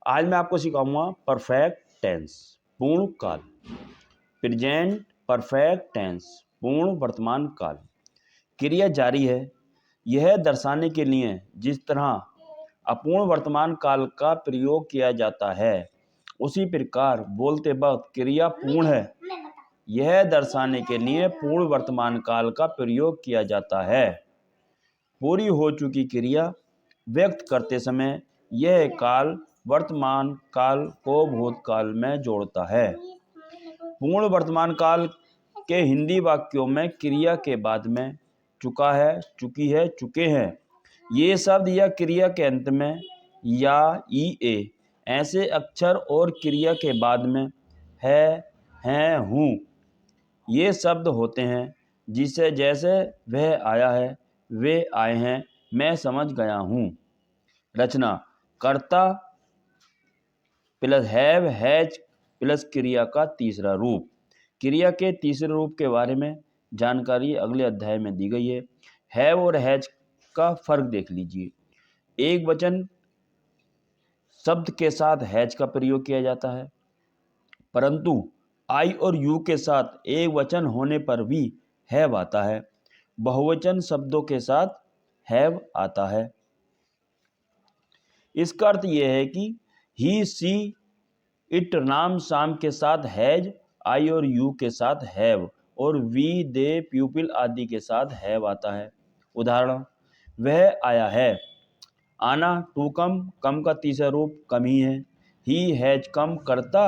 आज मैं आपको सिखाऊंगा परफेक्ट टेंस, पूर्ण काल, प्रेजेंट परफेक्ट टेंस, पूर्ण वर्तमान काल। क्रिया जारी है, यह दर्शाने के लिए जिस तरह अपूर्ण वर्तमान काल का प्रयोग किया जाता है उसी प्रकार बोलते वक्त क्रिया पूर्ण है, यह दर्शाने के लिए पूर्ण वर्तमान काल का प्रयोग किया जाता है। पूरी हो चुकी क्रिया व्यक्त करते समय यह काल वर्तमान काल को भूतकाल में जोड़ता है। पूर्ण वर्तमान काल के हिंदी वाक्यों में क्रिया के बाद में चुका है, चुकी है, चुके हैं ये शब्द या क्रिया के अंत में या ई ए ऐसे अक्षर और क्रिया के बाद में है, हैं, हूँ ये शब्द होते हैं जिसे जैसे वह आया है वे आए हैं, मैं समझ गया हूँ। रचना कर्ता प्लस हैव हैज प्लस क्रिया का तीसरा रूप। क्रिया के तीसरे रूप के बारे में जानकारी अगले अध्याय में दी गई है। हैव और हैज का फर्क देख लीजिए। एक वचन शब्द के साथ हैज का प्रयोग किया जाता है, परंतु आई और यू के साथ एक वचन होने पर भी हैव आता है। बहुवचन शब्दों के साथ हैव आता है। इसका अर्थ यह है कि ही, सी, इट, नाम, शाम के साथ हैज, आई और यू के साथ हैव और वी, दे, प्यूपिल आदि के साथ हैव आता है। उदाहरण, वह आया है। आना टू कम, कम का तीसरा रूप कम ही है। ही हैज कम करता,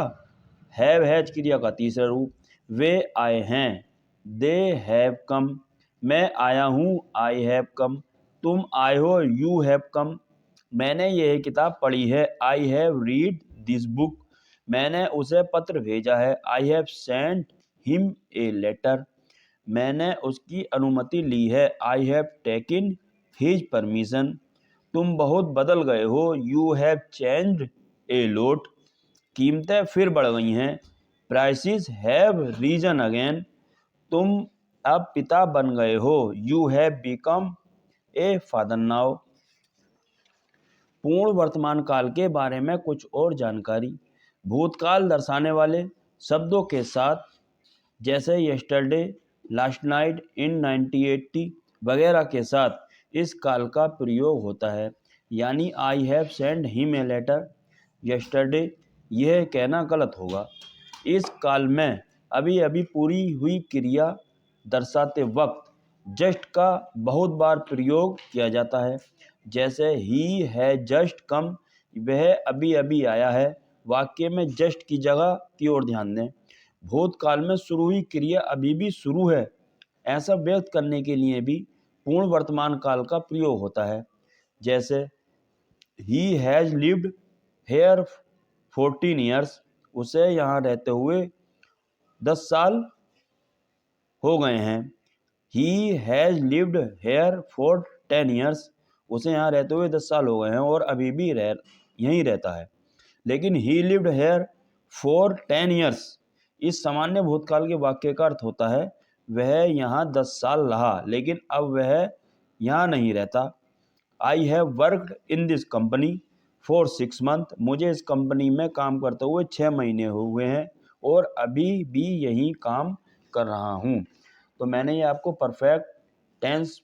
हैव हैज क्रिया का तीसरा रूप। वे आए हैं, दे हैव कम। मैं आया हूँ, आई हैव कम। तुम आए हो, यू हैव कम। मैंने यह किताब पढ़ी है, I have read this book. मैंने उसे पत्र भेजा है, I have sent him a letter. मैंने उसकी अनुमति ली है, I have taken his permission. तुम बहुत बदल गए हो, you have changed a lot. कीमतें फिर बढ़ गई हैं, प्राइसेस हैव रीजन अगेन। तुम अब पिता बन गए हो, you have become a father now. पूर्ण वर्तमान काल के बारे में कुछ और जानकारी। भूतकाल दर्शाने वाले शब्दों के साथ जैसे यस्टरडे, लास्ट नाइट, इन 1980 वगैरह के साथ इस काल का प्रयोग होता है। यानी I have send him a letter yesterday, यह कहना गलत होगा। इस काल में अभी अभी पूरी हुई क्रिया दर्शाते वक्त जस्ट का बहुत बार प्रयोग किया जाता है। जैसे ही है जस्ट कम, वह अभी अभी आया है। वाक्य में जस्ट की जगह की ओर ध्यान दें। भूतकाल में शुरू हुई क्रिया अभी भी शुरू है, ऐसा व्यक्त करने के लिए भी पूर्ण वर्तमान काल का प्रयोग होता है। जैसे he has lived hair 14 years, उसे यहाँ रहते हुए 10 साल हो गए हैं। He has lived here for 10 years, उसे यहाँ रहते हुए 10 साल हो गए हैं और अभी भी यहीं रहता है। लेकिन ही लिव्ड हेयर फॉर 10 ईयर्स इस सामान्य भूतकाल के वाक्य का अर्थ होता है वह यहाँ 10 साल रहा लेकिन अब वह यहाँ नहीं रहता। I have worked in this company for 6 month, मुझे इस कंपनी में काम करते हुए 6 महीने हुए हैं और अभी भी यही काम कर रहा हूँ। तो मैंने ये आपको परफेक्ट टेंस,